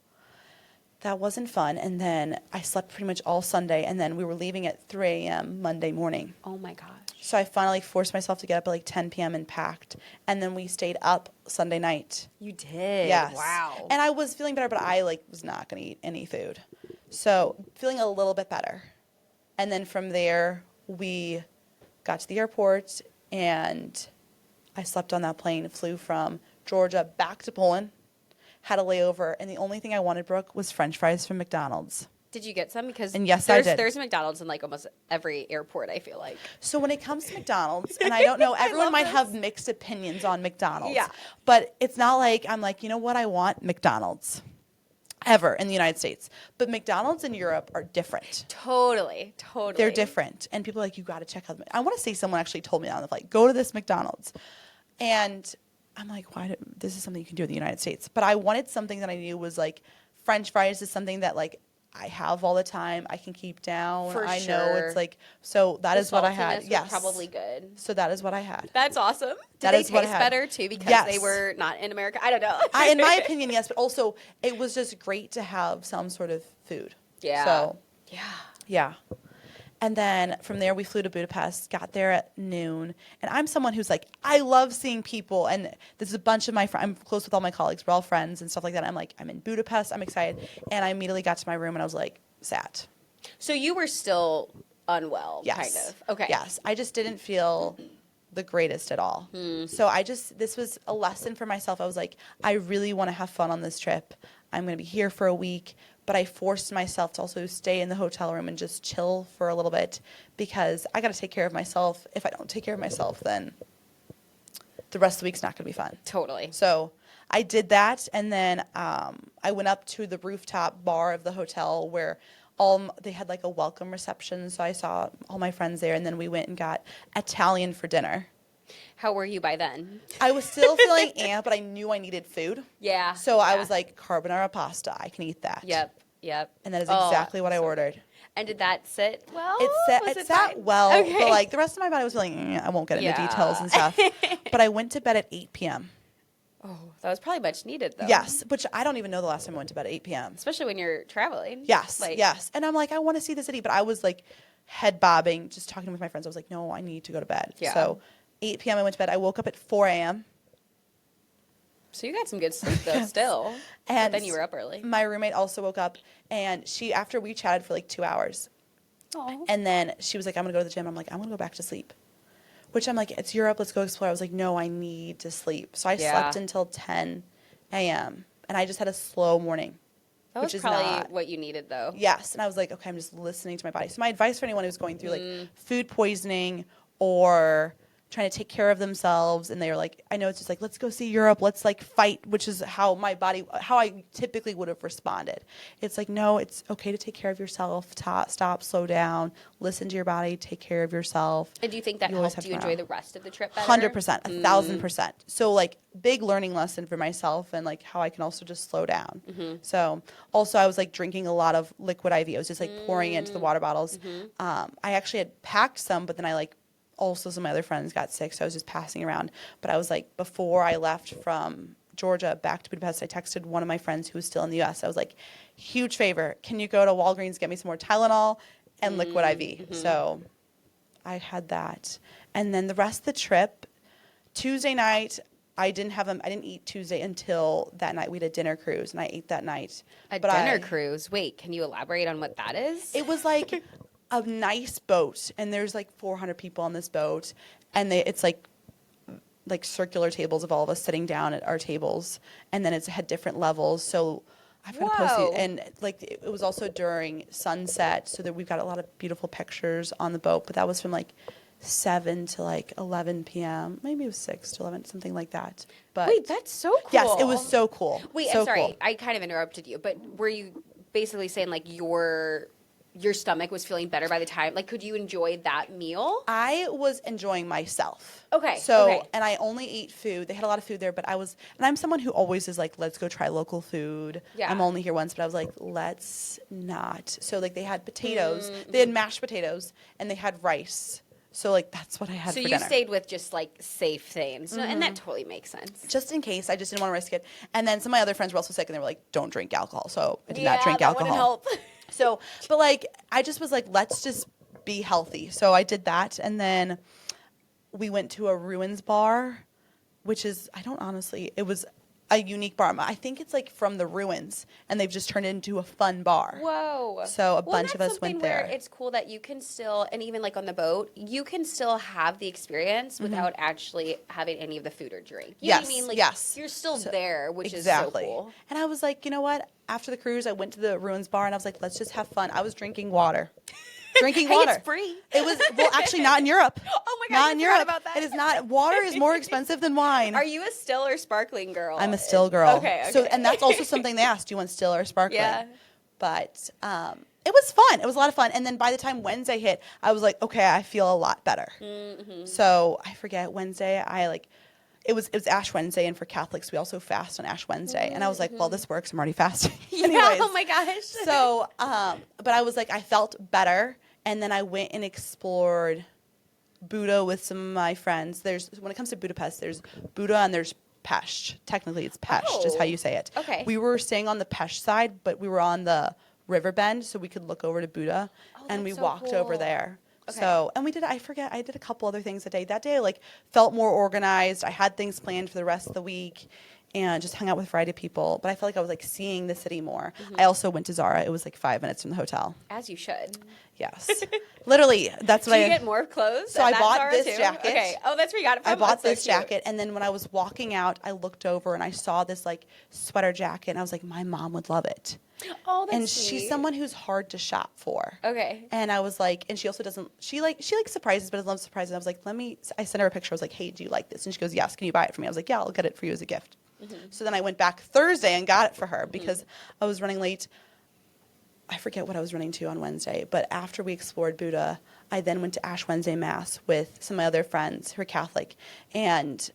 That wasn't fun. And then I slept pretty much all Sunday. And then we were leaving at 3 a.m. Monday morning. Oh, my gosh. So I finally forced myself to get up at like 10 p.m. and packed. And then we stayed up Sunday night. You did? Yes. Wow. And I was feeling better, but I like was not going to eat any food. So feeling a little bit better. And then from there, we got to the airport. And I slept on that plane, flew from Georgia back to Poland. Had a layover, and the only thing I wanted, Brooke, was French fries from McDonald's. Did you get some? Because and yes, I did. There's McDonald's in like almost every airport, I feel like. So when it comes to McDonald's, and I don't know, everyone might have mixed opinions on McDonald's. Yeah. But it's not like I'm like, you know what, I want McDonald's. Ever in the United States. But McDonald's in Europe are different. Totally. They're different. And people are like, you got to check out. I want to say someone actually told me on the flight, go to this McDonald's. And I'm like, this is something you can do in the United States. But I wanted something that I knew was like French fries is something that like I have all the time. I can keep down. For I sure. know it's like, so that is what I had. Yes. Probably good. So that is what I had. That's awesome. Did they taste better too because they were not in America? I don't know. In my opinion, yes. But also it was just great to have some sort of food. Yeah. So. Yeah. And then from there, we flew to Budapest, got there at noon. And I'm someone who's like, I love seeing people. And this is a bunch of my friends. I'm close with all my colleagues. We're all friends and stuff like that. I'm like, I'm in Budapest. I'm excited. And I immediately got to my room and I was like, sad. So you were still unwell, yes. kind of. Okay. Yes. I just didn't feel the greatest at all. So this was a lesson for myself. I was like, I really want to have fun on this trip. I'm going to be here for a week. But I forced myself to also stay in the hotel room and just chill for a little bit because I got to take care of myself. If I don't take care of myself, then the rest of the week's not going to be fun. Totally. So I did that, and then I went up to the rooftop bar of the hotel where they had like a welcome reception. So I saw all my friends there, and then we went and got Italian for dinner. How were you by then? I was still feeling amped, but I knew I needed food. Yeah. So I was like, carbonara pasta. I can eat that. Yep. And that is exactly what I ordered. And did that sit well? It sat well. Okay. But like the rest of my body was feeling, I won't get into details and stuff. But I went to bed at 8 p.m. Oh, that was probably much needed though. Yes, which I don't even know the last time I went to bed at 8 p.m. Especially when you're traveling. Yes, yes. And I'm like, I want to see the city. But I was like head bobbing, just talking with my friends. I was like, no, I need to go to bed. Yeah. So 8 p.m. I went to bed. I woke up at 4 a.m. So you got some good sleep though still. And but then you were up early. My roommate also woke up, and after we chatted for like 2 hours. Oh. And then she was like, I'm going to go to the gym. I'm like, I'm going to go back to sleep. Which I'm like, it's Europe. Let's go explore. I was like, no, I need to sleep. So I slept until 10 a.m. And I just had a slow morning. That which was is probably not. what you needed, though. Yes. And I was like, okay, I'm just listening to my body. So my advice for anyone who's going through like food poisoning or trying to take care of themselves, and they're like, I know it's just like, let's go see Europe, let's like fight, which is how how I typically would have responded. It's like, no, it's okay to take care of yourself, stop, slow down, listen to your body, take care of yourself. And do you think that always helped have you to enjoy know. the rest of the trip better? 100%, 1,000%. So like big learning lesson for myself, and like how I can also just slow down. So also I was like drinking a lot of liquid IV. I was just like pouring it into the water bottles. I actually had packed some, but then I like also some of my other friends got sick, so I was just passing around. But I was like, before I left from Georgia back to Budapest, I texted one of my friends who was still in the U.S. I was like, huge favor, can you go to Walgreens, get me some more Tylenol and liquid IV? So I had that. And then the rest of the trip, Tuesday night, I didn't eat Tuesday until that night. We had a dinner cruise, and I ate that night. A dinner cruise? Wait, can you elaborate on what that is? It was like a nice boat, and there's like 400 people on this boat, and it's like circular tables of all of us sitting down at our tables, and then it's had different levels. So I've got to post it, and like it was also during sunset, so that we've got a lot of beautiful pictures on the boat. But that was from like 7 to like 11 p.m. Maybe it was 6 to 11, something like that. But wait, that's so cool. yes, it was so cool. Wait, so I'm sorry, cool. I kind of interrupted you, but were you basically saying like your stomach was feeling better by the time, like, could you enjoy that meal? I was enjoying myself. Okay. So, okay. and I only ate food. They had a lot of food there, but and I'm someone who always is like, let's go try local food. Yeah. I'm only here once, but I was like, let's not. So, like, they had potatoes. They had mashed potatoes, and they had rice. So, like, that's what I had So for you dinner. stayed with just like safe things, and that totally makes sense. Just in case. I just didn't want to risk it. And then some of my other friends were also sick, and they were like, don't drink alcohol. So, I did not drink that alcohol. wouldn't help. So, but like, I just was like, let's just be healthy. So I did that. And then we went to a ruins bar, which is, it was a unique bar. I think it's like from the ruins, and they've just turned it into a fun bar. Whoa. So a bunch of us went there. Where it's cool that you can still, and even like on the boat, you can still have the experience without actually having any of the food or drink. You know what I mean? Like, yes. you're still there, which Exactly. is so cool. And I was like, you know what? After the cruise, I went to the ruins bar, and I was like, let's just have fun. I was drinking water. Drinking Hey, water. it's free. It was, well, actually not in Europe. Oh my God, Not I in forgot Europe. about that. It is not. Water is more expensive than wine. Are you a still or sparkling girl? I'm a still girl. Okay. So, and that's also something they asked, do you want still or sparkling? Yeah. But it was fun. It was a lot of fun. And then by the time Wednesday hit, I was like, okay, I feel a lot better. So I forget Wednesday. It was Ash Wednesday, and for Catholics, we also fast on Ash Wednesday. And I was like, well, this works. I'm already fasting. Yeah, Anyways. oh my gosh. So, but I was like, I felt better. And then I went and explored Buda with some of my friends. When it comes to Budapest, there's Buda and there's Pest. Technically, it's Pest is how you say it. Okay. We were staying on the Pest side, but we were on the river bend, so we could look over to Buda, and we that's so walked over cool. there. Okay. So, and I did a couple other things that day. That day, I like felt more organized. I had things planned for the rest of the week, and just hung out with a variety of people. But I felt like I was like seeing the city more. I also went to Zara. It was like 5 minutes from the hotel. As you should. Yes, literally. That's what Do you get more clothes? So at I that bought Zara this too? jacket. Okay. Oh, that's where you got it from. I bought That's so this cute. jacket, and then when I was walking out, I looked over and I saw this like sweater jacket, and I was like, my mom would love it. Oh, that's And sweet. she's someone who's hard to shop for. Okay. And I was like, and she also doesn't, she likes surprises, but doesn't love surprises. And I was like, I sent her a picture. I was like, hey, do you like this? And she goes, yes, can you buy it for me? I was like, yeah, I'll get it for you as a gift. So then I went back Thursday and got it for her because I was running late. I forget what I was running to on Wednesday, but after we explored Buda, I then went to Ash Wednesday Mass with some of my other friends who are Catholic, and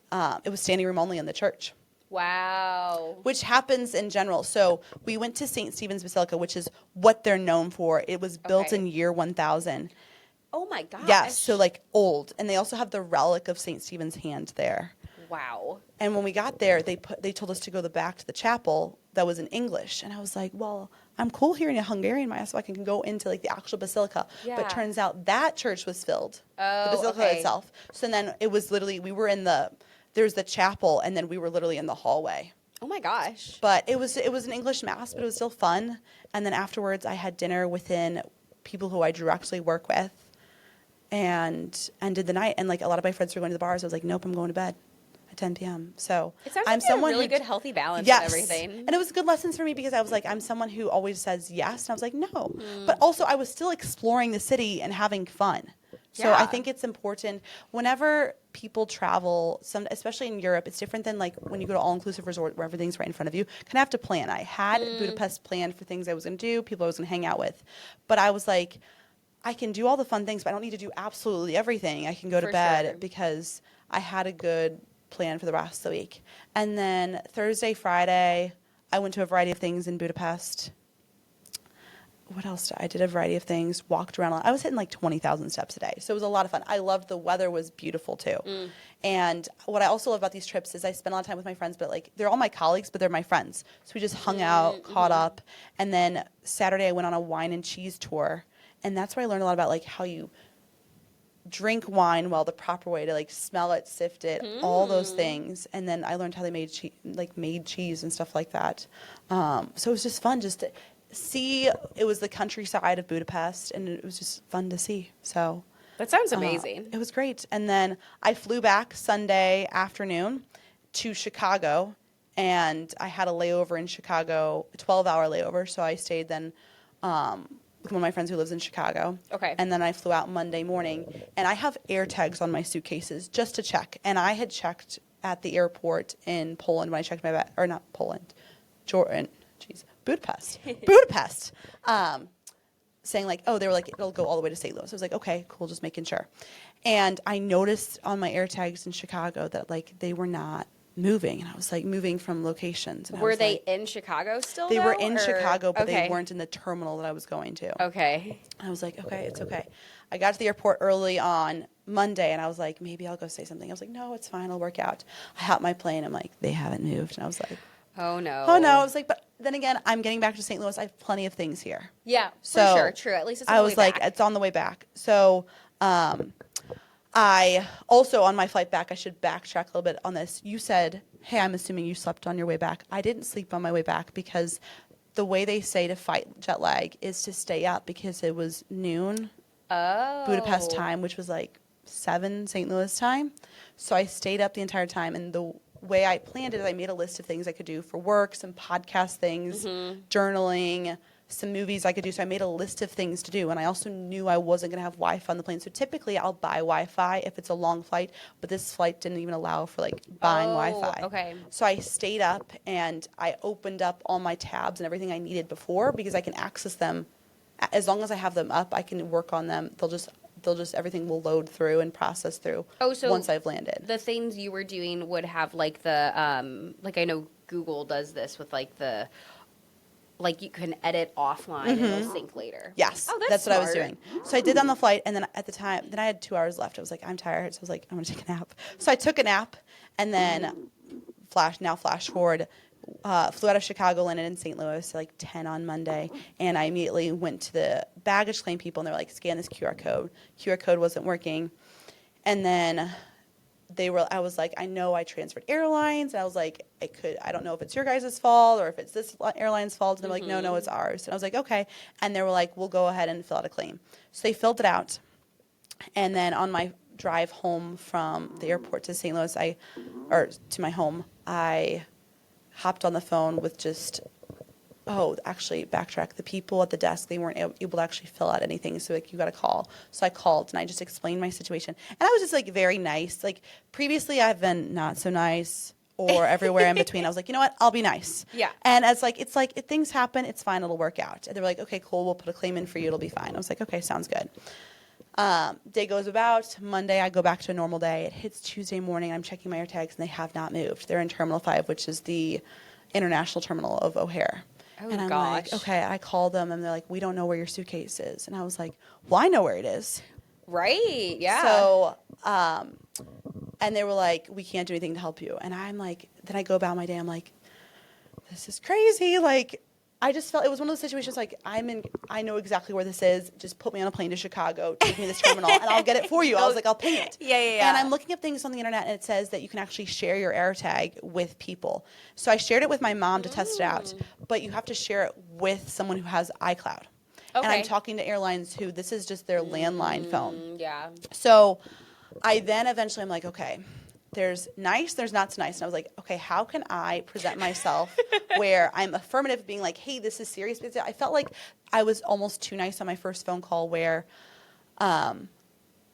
it was standing room only in the church. Wow. Which happens in general. So we went to St. Stephen's Basilica, which is what they're known for. It was built in year 1000. Oh my gosh. Yes, so like old. And they also have the relic of St. Stephen's hand there. Wow. And when we got there, they told us to go back to the chapel that was in English. And I was like, well, I'm cool hearing a Hungarian mass so I can go into like the actual basilica. Yeah. But turns out that church was filled. Oh, the basilica okay. itself. So then it was literally, there's the chapel, and then we were literally in the hallway. Oh my gosh. But it was an English mass, but it was still fun. And then afterwards, I had dinner within people who I directly work with, and ended the night. And like a lot of my friends were going to the bars. I was like, nope, I'm going to bed. 10 p.m. So It sounds I'm like someone a really who, good healthy balance yes. of everything. And it was good lessons for me because I was like, I'm someone who always says yes. And I was like, no. But also I was still exploring the city and having fun. So I Yeah. think it's important whenever people travel, especially in Europe, it's different than like when you go to all-inclusive resort where everything's right in front of you. Kind of have to plan. I had Budapest planned for things I was going to do, people I was going to hang out with. But I was like, I can do all the fun things, but I don't need to do absolutely everything. I can go to For bed sure. because I had a good plan for the rest of the week. And then Thursday, Friday, I went to a variety of things in Budapest. What else? I did a variety of things, walked around. I was hitting like 20,000 steps a day. So it was a lot of fun. I loved the weather was beautiful too. And what I also love about these trips is I spend a lot of time with my friends, but like they're all my colleagues, but they're my friends. So we just hung out, caught up. And then Saturday I went on a wine and cheese tour. And that's where I learned a lot about like how you drink wine well, the proper way to like smell it, sift it, all those things. And then I learned how they made cheese and stuff like that. So it was just fun just to see. It was the countryside of Budapest, and it was just fun to see. So That sounds amazing. it was great. And then I flew back Sunday afternoon to Chicago, and I had a layover in Chicago, a 12-hour layover. So I stayed then with one of my friends who lives in Chicago. Okay. And then I flew out Monday morning, and I have air tags on my suitcases just to check. And I had checked at the airport in Poland when I checked my bag, or not Poland, Budapest. Budapest. Saying like, oh, they were like, it'll go all the way to St. Louis. I was like, okay, cool, just making sure. And I noticed on my air tags in Chicago that like they were not moving, and I was like moving from locations. And Were they like, in Chicago still? They were though, in or? Chicago, but Okay. they weren't in the terminal that I was going to. Okay. I was like, okay, it's okay. I got to the airport early on Monday, and I was like, maybe I'll go say something. I was like, no, it's fine, it'll work out. I hopped my plane. I'm like, they haven't moved, and I was like, Oh no. oh no. I was like, but then again, I'm getting back to St. Louis. I have plenty of things here. Yeah, So for sure. True. At least it's on I the was way like, back. it's on the way back. So I also, on my flight back, I should backtrack a little bit on this. You said, hey, I'm assuming you slept on your way back. I didn't sleep on my way back because the way they say to fight jet lag is to stay up because it was noon Budapest time, which was like 7 St. Louis time. So I stayed up the entire time, and the way I planned it is I made a list of things I could do for work, some podcast things, journaling, some movies I could do. So I made a list of things to do, and I also knew I wasn't going to have Wi-Fi on the plane. So typically I'll buy Wi-Fi if it's a long flight, but this flight didn't even allow for like buying Wi-Fi. Okay. So I stayed up and I opened up all my tabs and everything I needed before because I can access them. As long as I have them up, I can work on them. They'll just everything will load through and process through once I've landed. The things you were doing would have like the like I know Google does this with like the like you can edit offline and it'll sync later. Yes, Oh, that's what I was smart. doing. So I did on the flight, and then at the time, then I had 2 hours left. I was like, I'm tired, so I was like, I'm gonna take a nap. So I took a nap, and then flash forward. Flew out of Chicago, landed in St. Louis like 10 on Monday, and I immediately went to the baggage claim people, and they were like, scan this QR code. QR code wasn't working, and then I was like, I know I transferred airlines, and I was like, I don't know if it's your guys' fault or if it's this airline's fault, and they're like, no, it's ours. And I was like, okay, and they were like, we'll go ahead and fill out a claim. So they filled it out, and then on my drive home from the airport to St. Louis, to my home, I hopped on the phone with actually backtrack. The people at the desk, they weren't able to actually fill out anything. So like, you got to call. So I called and I just explained my situation. And I was just like very nice. Like previously I've been not so nice or everywhere in between. I was like, you know what? I'll be nice. Yeah. And it's like, if things happen, it's fine. It'll work out. And they were like, okay, cool. We'll put a claim in for you. It'll be fine. I was like, okay, sounds good. Day goes about. Monday, I go back to a normal day. It hits Tuesday morning. I'm checking my air tags, and they have not moved. They're in Terminal 5, which is the international terminal of O'Hare. Oh, and I'm gosh. like, okay. I called them, and they're like, we don't know where your suitcase is. And I was like, well, I know where it is. Right. Yeah. So, and they were like, we can't do anything to help you. And I'm like, then I go about my day. I'm like, this is crazy. Like, I just felt it was one of those situations like I know exactly where this is. Just put me on a plane to Chicago, take me to this terminal, and I'll get it for you. I was like, I'll pay it. Yeah. And I'm looking up things on the internet, and it says that you can actually share your AirTag with people. So I shared it with my mom to test it out, but you have to share it with someone who has iCloud. And I'm talking to airlines who this is just their landline phone. Yeah. So I then eventually I'm like, okay, there's nice, there's not so nice. And I was like, okay, how can I present myself where I'm affirmative, being like, hey, this is serious? Because I felt like I was almost too nice on my first phone call where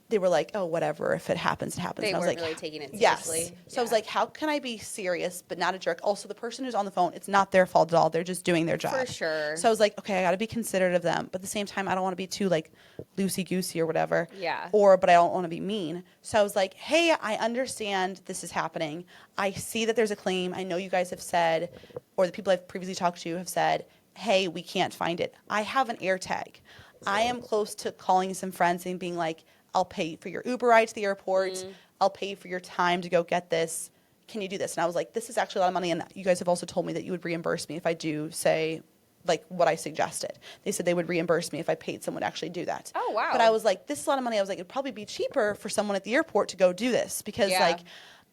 they were like, oh, whatever, if it happens, it happens. They and I was weren't like, really taking it yes. seriously. So I was like, how can I be serious but not a jerk? Also, the person who's on the phone, it's not their fault at all. They're just doing their job. For sure. So I was like, okay, I got to be considerate of them. But at the same time, I don't want to be too, like, loosey-goosey or whatever. Yeah. But I don't want to be mean. So I was like, hey, I understand this is happening. I see that there's a claim. I know you guys have said, or the people I've previously talked to have said, hey, we can't find it. I have an air tag. I am close to calling some friends and being like, I'll pay for your Uber ride to the airport. I'll pay for your time to go get this. Can you do this? And I was like, this is actually a lot of money. And you guys have also told me that you would reimburse me if I do say, like, what I suggested. They said they would reimburse me if I paid someone to actually do that. Oh, wow. But I was like, this is a lot of money. I was like, it'd probably be cheaper for someone at the airport to go do this. Because, like,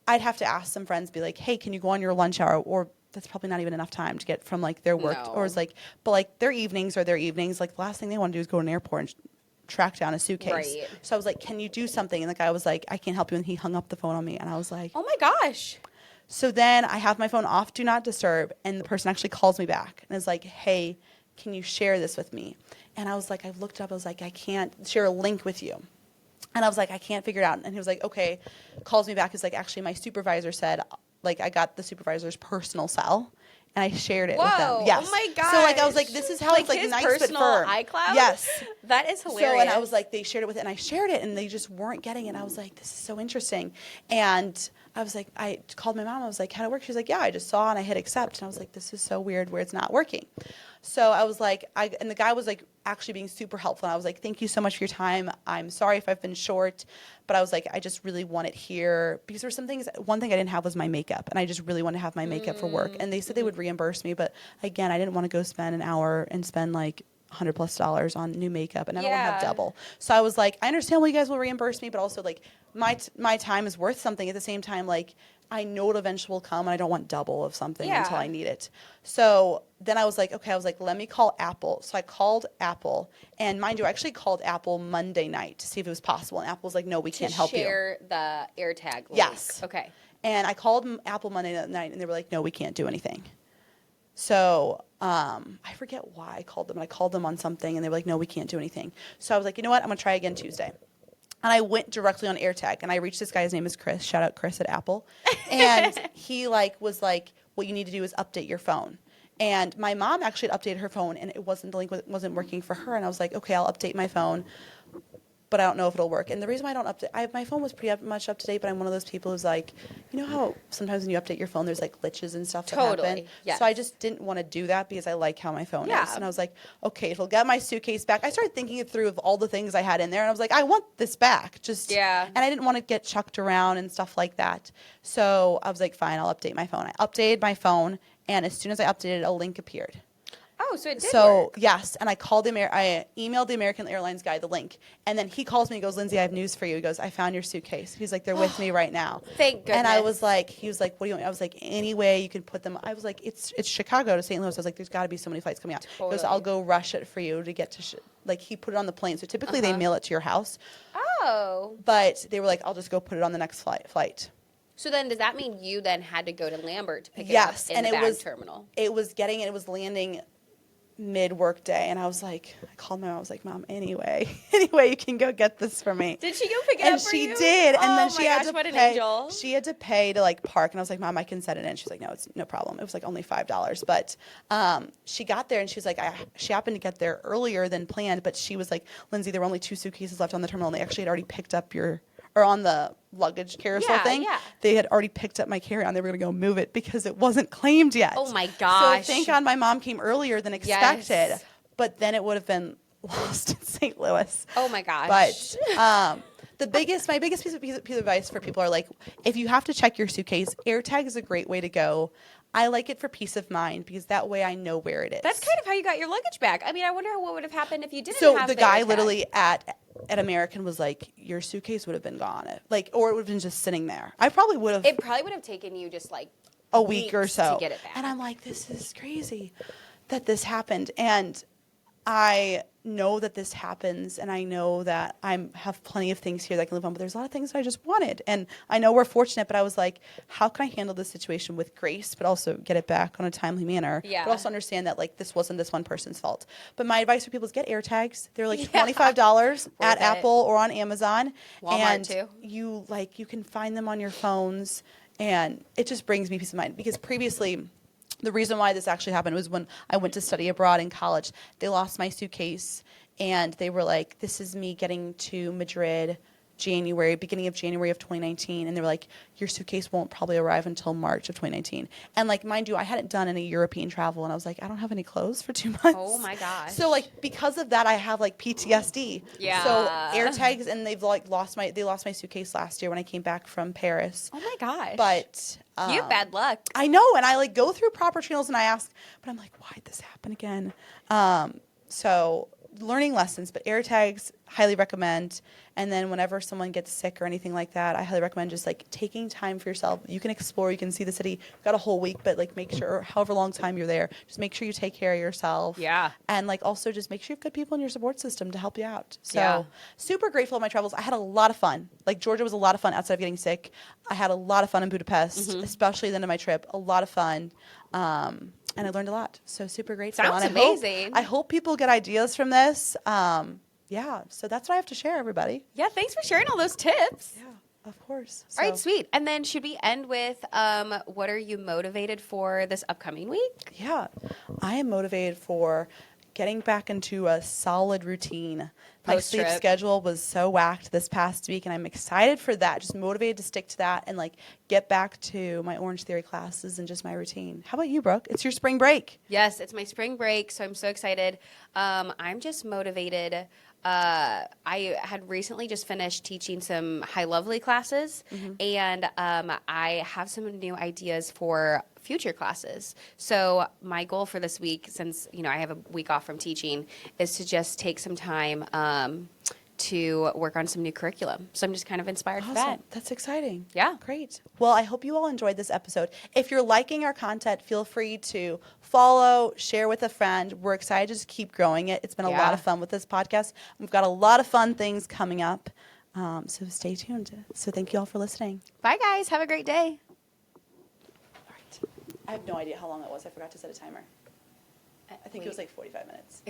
I'd have to ask some friends, be like, hey, can you go on your lunch hour? Or that's probably not even enough time to get from, like, their work. No. Or it's like, but, like, their evenings are their evenings. Like, the last thing they want to do is go to an airport and track down a suitcase. Right. So I was like, can you do something? And the guy was like, I can't help you. And he hung up the phone on me. And I was like, oh my gosh. So then I have my phone off, do not disturb. And the person actually calls me back and is like, hey, can you share this with me? And I was like, I looked up, I was like, I can't share a link with you. And I was like, I can't figure it out. And he was like, okay, calls me back. He's like, actually, my supervisor said, like, I got the supervisor's personal cell. And I shared it with them. Yes. Oh my gosh. So, like, I was like, this is how it's, like, his nice but personal firm. iCloud? Yes. That is hilarious. So, and I was like, they shared it with it. And I shared it, and they just weren't getting it. And I was like, this is so interesting. And I was like, I called my mom. I was like, how'd it work? She was like, yeah, I just saw and I hit accept. And I was like, this is so weird where it's not working. So I was like, and the guy was like actually being super helpful. And I was like, thank you so much for your time. I'm sorry if I've been short, but I was like, I just really want it here because there's some things. One thing I didn't have was my makeup, and I just really wanted to have my makeup for work. And they said they would reimburse me, but again, I didn't want to go spend an hour and spend like $100+ on new makeup, and I don't want to have double. So I was like, I understand why you guys will reimburse me, but also like my time is worth something. At the same time, like I know it eventually will come, and I don't want double of something until I need it. So then I was like, okay, I was like, let me call Apple. So I called Apple, and mind you, I actually called Apple Monday night to see if it was possible, and Apple was like, no, we can't help you. To share the AirTag link. Yes. Okay. And I called Apple Monday night, and they were like, no, we can't do anything. So I forget why I called them. I called them on something, and they were like, no, we can't do anything. So I was like, you know what? I'm going to try again Tuesday. And I went directly on AirTag, and I reached this guy. His name is Chris. Shout out Chris at Apple. And he was like, what you need to do is update your phone. And my mom actually had updated her phone, and the link wasn't working for her. And I was like, okay, I'll update my phone, but I don't know if it'll work. And the reason why I don't update, my phone was pretty much up to date, but I'm one of those people who's like, you know how sometimes when you update your phone, there's like glitches and stuff that happen? Yes. So I just didn't want to do that because I like how my phone is. And I was like, okay, it'll get my suitcase back. I started thinking it through of all the things I had in there, and I was like, I want this back. And I didn't want to get chucked around and stuff like that. So I was like, fine, I'll update my phone. I updated my phone, and as soon as I updated, a link appeared. Oh, so it did work. Yes, and I emailed the American Airlines guy the link, and then he calls me and goes, Lindsay, I have news for you. He goes, I found your suitcase. He's like, they're with me right now. Thank goodness. And he was like, what do you want? I was like, any way you can put them. I was like, it's Chicago to St. Louis. I was like, there's got to be so many flights coming out. Totally. He goes, I'll go rush it for you to get to, he put it on the plane. So typically they mail it to your house. Oh. But they were like, I'll just go put it on the next flight. So then does that mean you then had to go to Lambert to pick it up in the bag terminal? It was landing mid-work day, and I was like, I called my mom, I was like, Mom, anyway you can go get this for me. Did she go pick it up for you? And she did, and then she had to pay. An angel. She had to pay to like park, and I was like, Mom, I can set it in. She's like, no, it's no problem. It was like only $5, but she got there, and she was like, she happened to get there earlier than planned, but she was like, Lindsay, there were only 2 suitcases left on the terminal, and they actually had already picked up on the luggage carousel thing. Yeah. They had already picked up my carry-on. They were going to go move it because it wasn't claimed yet. Oh my gosh. So thank God my mom came earlier than expected. Yes. But then it would have been lost in St. Louis. Oh my gosh. But my biggest piece of advice for people are like, if you have to check your suitcase, AirTag is a great way to go. I like it for peace of mind because that way I know where it is. That's kind of how you got your luggage back. I mean, I wonder what would have happened if you didn't have the guy literally at American was like, your suitcase would have been gone. Or it would have been just sitting there. It probably would have taken you just like a week or so to get it back. And I'm like, this is crazy that this happened. And I know that this happens, and I know that I have plenty of things here that I can live on, but there's a lot of things that I just wanted. And I know we're fortunate, but I was like, how can I handle this situation with grace, but also get it back on a timely manner? Yeah. But also understand that, like, this wasn't this one person's fault. But my advice for people is get AirTags. They're like Yeah. $25 at it. Apple or on Amazon. Walmart, and too. you can find them on your phones, and it just brings me peace of mind. Because previously, the reason why this actually happened was when I went to study abroad in college. They lost my suitcase, and they were like, this is me getting to Madrid beginning of January of 2019. And they were like, your suitcase won't probably arrive until March of 2019. And like, mind you, I hadn't done any European travel, and I was like, I don't have any clothes for 2 months. Oh my gosh. So like, because of that, I have like PTSD. Yeah. So AirTags, and they lost my suitcase last year when I came back from Paris. Oh my gosh. But you have bad luck. I know, and I like go through proper channels and I ask, but I'm like, why'd this happen again? So learning lessons, but AirTags, highly recommend. And then whenever someone gets sick or anything like that, I highly recommend just like taking time for yourself. You can explore, you can see the city. You've got a whole week, but like make sure, however long time you're there, just make sure you take care of yourself. Yeah. And like also just make sure you have good people in your support system to help you out. So Yeah. super grateful of my travels. I had a lot of fun. Like Georgia was a lot of fun outside of getting sick. I had a lot of fun in Budapest, especially at the end of my trip. A lot of fun. And I learned a lot. So super grateful. Sounds And amazing. I hope people get ideas from this. Yeah. So that's what I have to share, everybody. Yeah, thanks for sharing all those tips. Yeah, of course. All right, sweet. And then should we end with what are you motivated for this upcoming week? Yeah. I am motivated for getting back into a solid routine. My sleep Post-trip. schedule was so whacked this past week, and I'm excited for that. Just motivated to stick to that and like get back to my Orange Theory classes and just my routine. How about you, Brooke? It's your spring break. Yes, it's my spring break, so I'm so excited. I'm just motivated. I had recently just finished teaching some High Lovely classes, and I have some new ideas for future classes. So my goal for this week, since I have a week off from teaching, is to just take some time to work on some new curriculum. So I'm just kind of inspired for that. That's exciting. Yeah. Great. Well, I hope you all enjoyed this episode. If you're liking our content, feel free to follow, share with a friend. We're excited to just keep growing it. It's been a lot of fun with this podcast. We've got a lot of fun things coming up. So stay tuned. So thank you all for listening. Bye, guys. Have a great day. All right. I have no idea how long it was. I forgot to set a timer. I think it was like 45 minutes.